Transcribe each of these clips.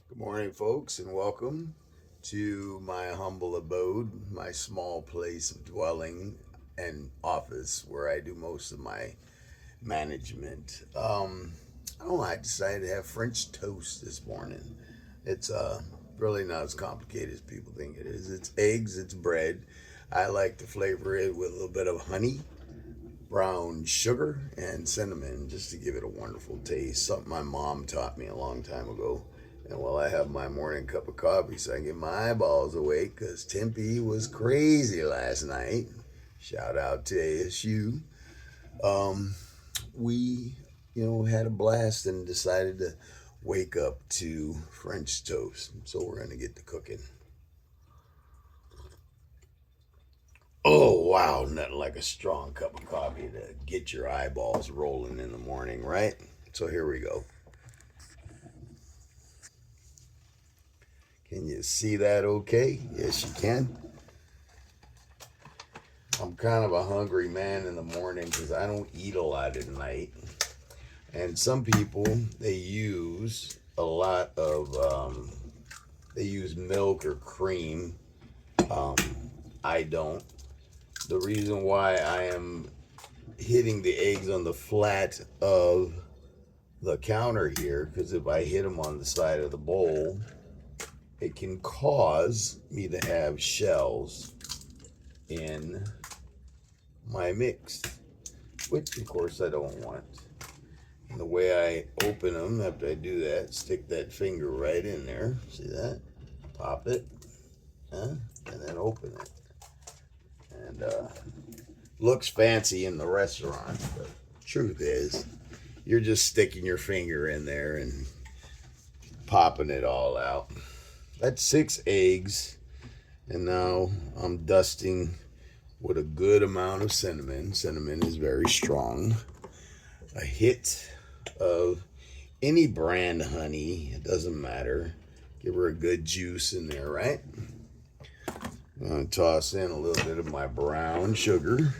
Good morning, folks, and welcome to my humble abode, my small place of dwelling and office where I do most of my management. I don't know, I decided to have French toast this morning. It's really not as complicated as people think it is. It's eggs, it's bread. I like to flavor it with a little bit of honey, brown sugar, and cinnamon just to give it a wonderful taste. Something my mom taught me a long time ago. And while I have my morning cup of coffee so I can get my eyeballs awake, because Tempe was crazy last night. Shout out to ASU. Um, we had a blast and decided to wake up to French toast. So we're going to get to cooking. Oh, wow, nothing like a strong cup of coffee to get your eyeballs rolling in the morning, right? So here we go. Can you see that okay? Yes, you can. I'm kind of a hungry man in the morning because I don't eat a lot at night. And some people, they use a lot of, they use milk or cream. Um, I don't. The reason why I am hitting the eggs on the flat of the counter here, because if I hit them on the side of the bowl, it can cause me to have shells in my mix, which of course I don't want. And the way I open them after I do that, stick that finger right in there. See that? Pop it, huh? And then open it. And looks fancy in the restaurant, but truth is, you're just sticking your finger in there and popping it all out. That's 6 eggs, and now I'm dusting with a good amount of cinnamon. Cinnamon is very strong. A hit of any brand honey, it doesn't matter. Give her a good juice in there, right? I'm gonna toss in a little bit of my brown sugar.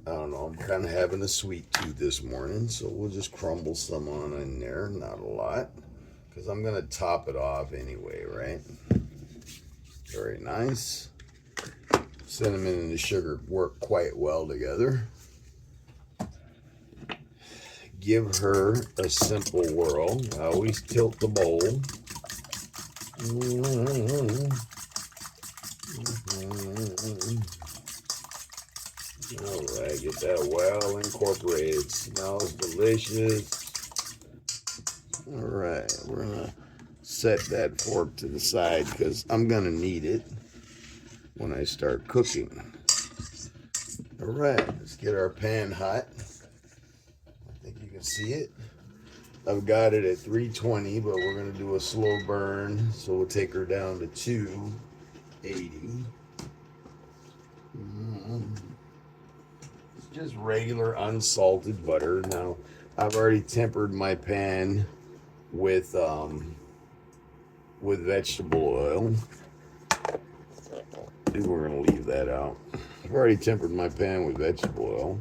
I don't know, I'm kind of having a sweet tooth this morning, so we'll just crumble some on in there, not a lot, because I'm gonna top it off anyway, right? Very nice. Cinnamon and the sugar work quite well together. Give her a simple whirl. I always tilt the bowl. All right, get that well incorporated. Smells delicious. All right, we're gonna set that fork to the side because I'm gonna need it when I start cooking. All right, let's get our pan hot. I think you can see it. I've got it at 320, but we're gonna do a slow burn, so we'll take her down to 280. It's just regular unsalted butter. Now, I've already tempered my pan with vegetable oil. We're gonna leave that out. I've already tempered my pan with vegetable oil.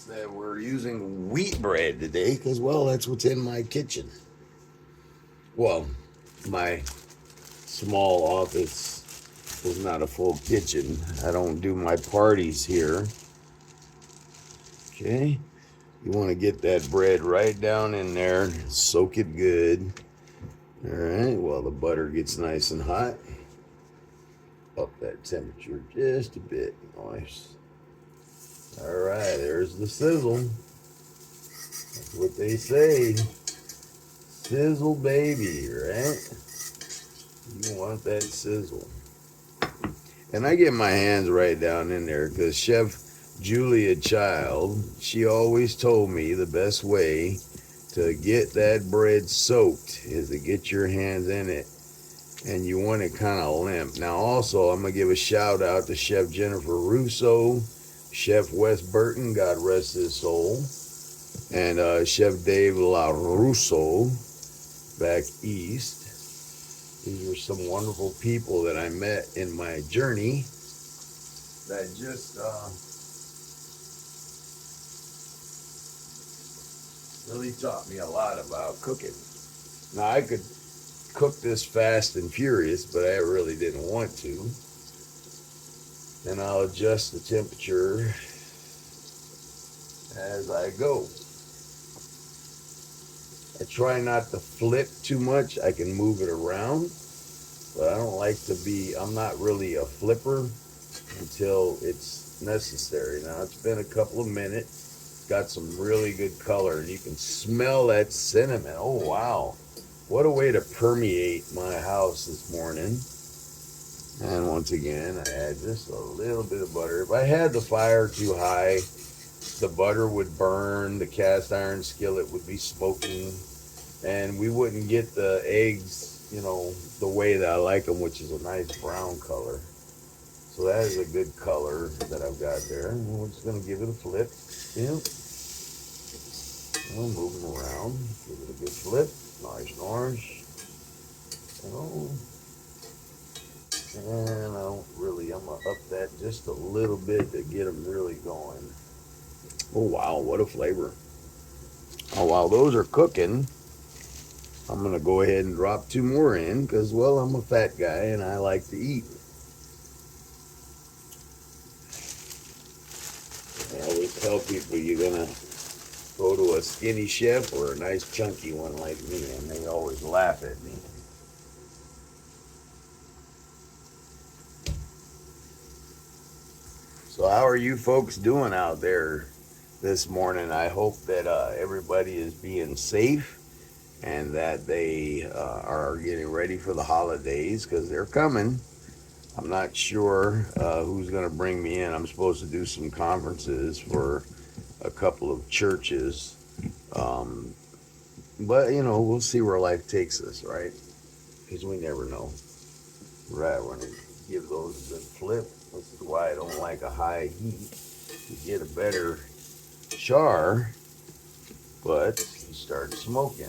That we're using wheat bread today because, well, that's what's in my kitchen. Well, my small office is not a full kitchen. I don't do my parties here. Okay, you want to get that bread right down in there, soak it good. All right, while the butter gets nice and hot, up that temperature just a bit. Nice. All right, there's the sizzle. That's what they say. Sizzle, baby, right? You want that sizzle. And I get my hands right down in there because Chef Julia Child, she always told me the best way to get that bread soaked is to get your hands in it. And you want it kind of limp. Now, also, I'm going to give a shout out to Chef Jennifer Russo, Chef Wes Burton, God rest his soul, and Chef Dave LaRusso back east. These were some wonderful people that I met in my journey that just Really taught me a lot about cooking. Now I could cook this fast and furious, but I really didn't want to. And I'll adjust the temperature as I go. I try not to flip too much. I can move it around, but I don't like to be, I'm not really a flipper until it's necessary. Now it's been a couple of minutes. Got some really good color, and you can smell that cinnamon. Oh wow, what a way to permeate my house this morning. And once again, I add just a little bit of butter. If I had the fire too high, the butter would burn, the cast iron skillet would be smoking, and we wouldn't get the eggs, the way that I like them, which is a nice brown color. So that is a good color that I've got there. And we're just going to give it a flip. Yeah. Moving around. Give it a good flip. Nice, nice. And I'm going to up that just a little bit to get them really going. Oh, wow, what a flavor. Oh, while those are cooking, I'm going to go ahead and drop 2 more in because, well, I'm a fat guy and I like to eat. I always tell people you're going to go to a skinny chef or a nice chunky one like me, and they always laugh at me. So how are you folks doing out there this morning? I hope that everybody is being safe and that they are getting ready for the holidays because they're coming. I'm not sure who's going to bring me in. I'm supposed to do some conferences for a couple of churches. But, we'll see where life takes us, right? Because we never know. Right, we're going to give those a good flip. This is why I don't like a high heat. You get a better char, but you start smoking.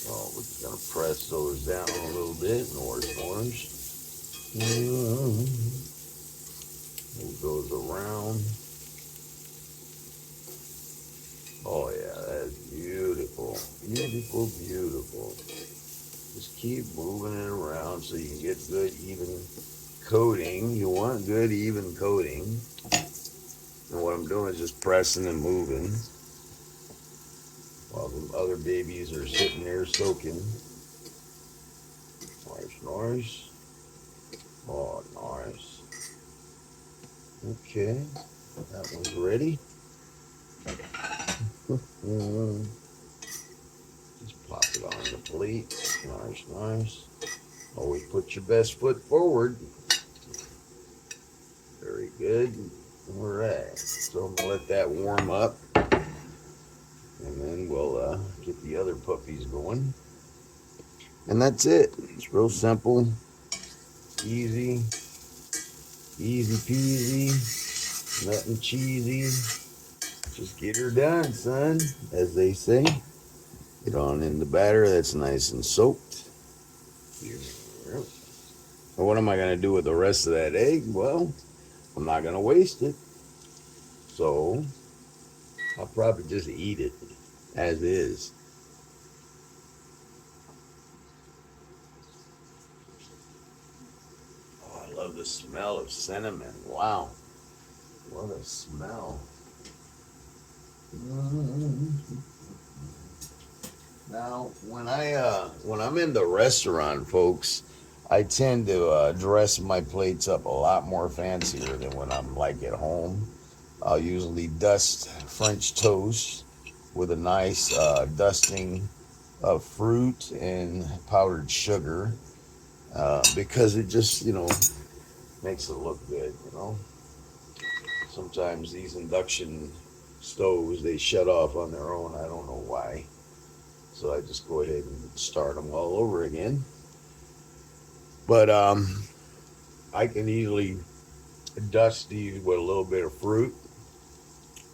So we're just going to press those down a little bit. Orange. Move those around. Oh yeah, that's beautiful. Beautiful, beautiful. Just keep moving it around so you can get good, even coating. You want good, even coating. And what I'm doing is just pressing and moving while the other babies are sitting there soaking. Nice. Oh, nice. Okay, that one's ready. Just pop it on the plate. Nice. Always put your best foot forward. Very good. All right. So I'm going to let that warm up. And then we'll get the other puppies going. And that's it. It's real simple. Easy peasy. Nothing cheesy. Just get her done, son, as they say. Get on in the batter that's nice and soaked. And what am I going to do with the rest of that egg? Well, I'm not going to waste it. So I'll probably just eat it as is. Oh, I love the smell of cinnamon. Wow. What a smell. Now, when I'm in the restaurant, folks, I tend to dress my plates up a lot more fancier than when I'm like at home. I'll usually dust French toast with a nice dusting of fruit and powdered sugar because it just, makes it look good. Sometimes these induction stoves, they shut off on their own. I don't know why. So I just go ahead and start them all over again. But I can easily dust these with a little bit of fruit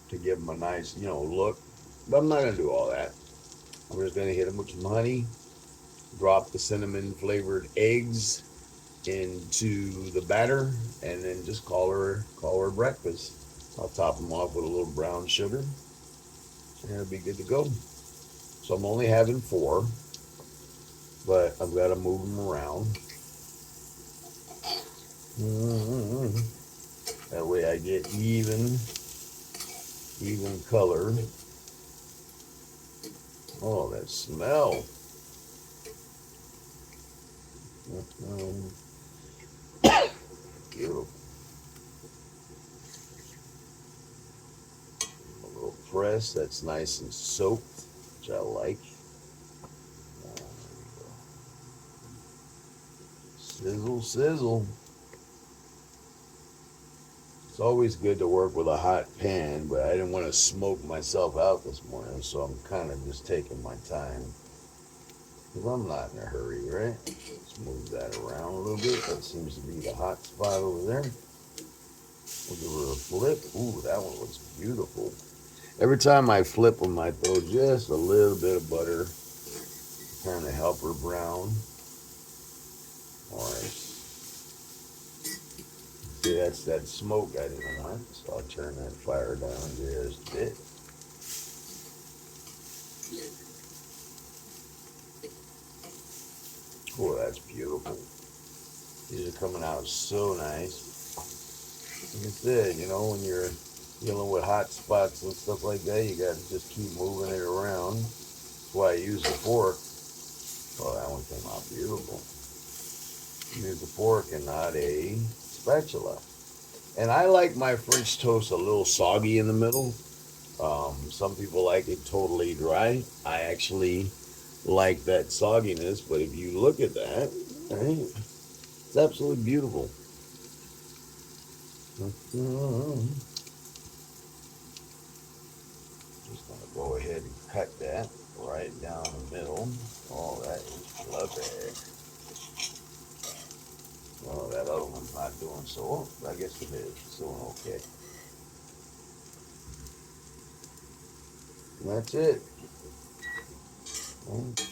to give them a nice, look. But I'm not going to do all that. I'm just going to hit them with some honey, drop the cinnamon flavored eggs into the batter, and then just call her breakfast. I'll top them off with a little brown sugar. and it'll be good to go. So I'm only having 4, but I've got to move them around. That way I get even color. Oh, that smell. Beautiful. A little press that's nice and soaked, which I like. Sizzle, sizzle. It's always good to work with a hot pan, but I didn't want to smoke myself out this morning, so I'm kind of just taking my time. Because I'm not in a hurry, right? Let's move that around a little bit. That seems to be the hot spot over there. We'll give her a flip. Ooh, that one looks beautiful. Every time I flip them, I throw just a little bit of butter, kind of help her brown. All right. See, that's that smoke I didn't want, so I'll turn that fire down just a bit. Oh, that's beautiful. These are coming out so nice. Like I said, you know, when you're dealing with hot spots and stuff like that, you got to just keep moving it around. That's why I use a fork. Oh, that one came out beautiful. Use a fork and not a spatula. And I like my French toast a little soggy in the middle. Some people like it totally dry. I actually like that sogginess, but if you look at that, right, it's absolutely beautiful. Just gonna go ahead and cut that right down the middle. Oh, that is lovely. Oh, that other one's not doing so well. I guess it is. It's doing okay. And that's it.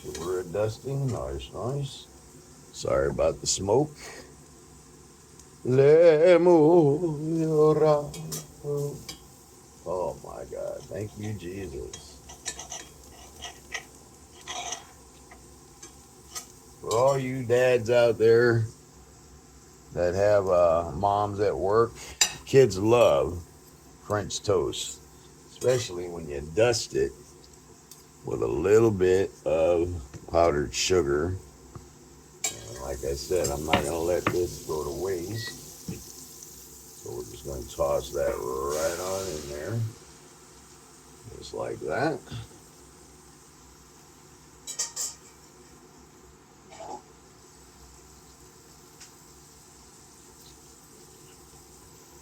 Give her a dusting. Nice, nice. Sorry about the smoke. Oh my God. Thank you, Jesus. For all you dads out there that have moms at work, kids love French toast, especially when you dust it with a little bit of powdered sugar. And like I said, I'm not going to let this go to waste. So we're just going to toss that right on in there. Just like that.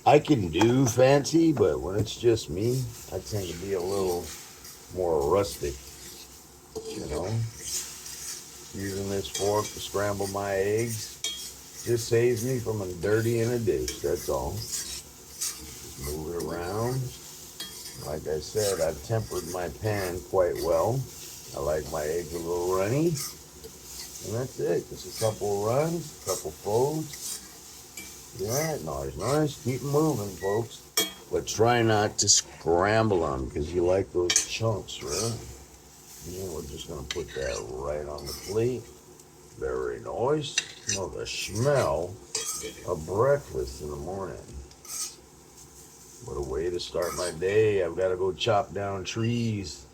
I can do fancy, but when it's just me, I tend to be a little more rustic, you know. Using this fork to scramble my eggs just saves me from a dirtying a dish, that's all. Just move it around. Like I said, I've tempered my pan quite well. I like my eggs a little runny. And that's it. Just a couple of runs, a couple folds. Yeah, nice, nice. Keep moving, folks. But try not to scramble them because you like those chunks, right? And then we're just going to put that right on the plate. Very nice. Oh, the smell of breakfast in the morning. What a way to start my day. I've got to go chop down trees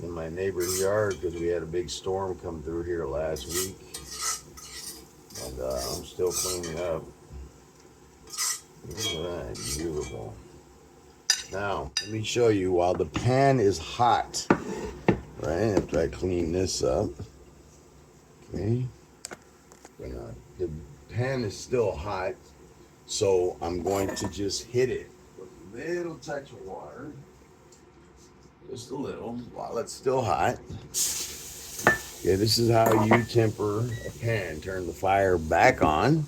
in my neighbor's yard because we had a big storm come through here last week. And I'm still cleaning up. Look at that, beautiful. Now, let me show you while the pan is hot, right, after I clean this up, okay, the pan is still hot, so I'm going to just hit it with a little touch of water, just a little, while it's still hot. Okay, this is how you temper a pan. Turn the fire back on,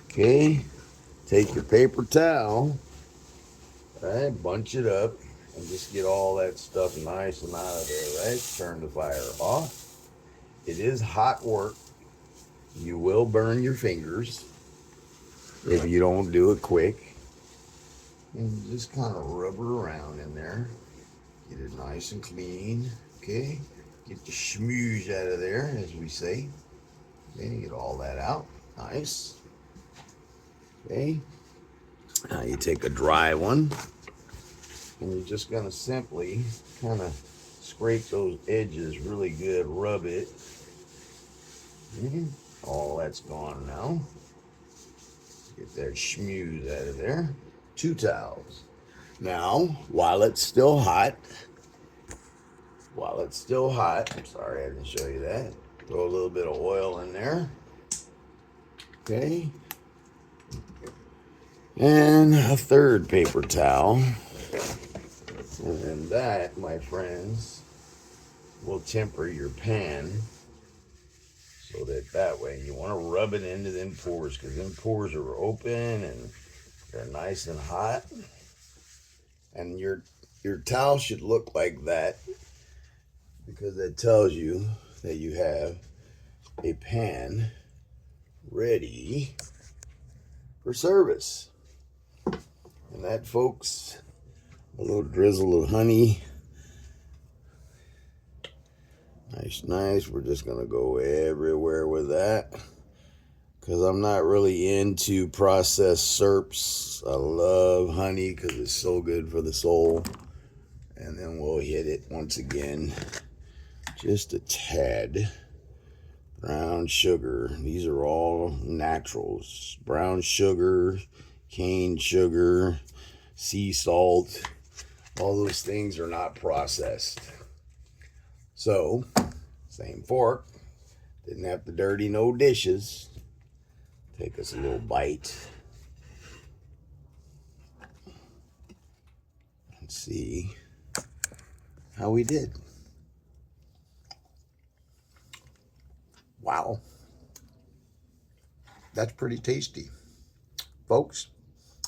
okay, take your paper towel, right, bunch it up, and just get all that stuff nice and out of there, right? Turn the fire off. It is hot work. You will burn your fingers if you don't do it quick. And just kind of rub her around in there. Get it nice and clean. Okay. Get the schmooze out of there, as we say. Okay, get all that out. Nice. Okay. Now you take a dry one, and you're just gonna simply kind of scrape those edges really good. Rub it. All that's gone now. Get that schmooze out of there. 2 towels. Now, while it's still hot, I'm sorry I didn't show you that. Throw a little bit of oil in there. Okay. And a 3rd paper towel. And then that, my friends, will temper your pan so that way you want to rub it into them pores, because them pores are open and they're nice and hot. And your towel should look like that, because that tells you that you have a pan ready for service. And that, folks, a little drizzle of honey. Nice. We're just gonna go everywhere with that, because I'm not really into processed syrups. I love honey because it's so good for the soul. And then we'll hit it once again, just a tad. Brown sugar. These are all naturals. Brown sugar, cane sugar, sea salt. All those things are not processed. So, same fork. Didn't have to dirty no dishes. Take us a little bite and see how we did. Wow. That's pretty tasty. Folks,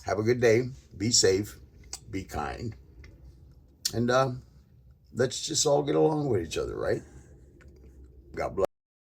have a good day. Be safe. Be kind. And let's just all get along with each other, right? God bless.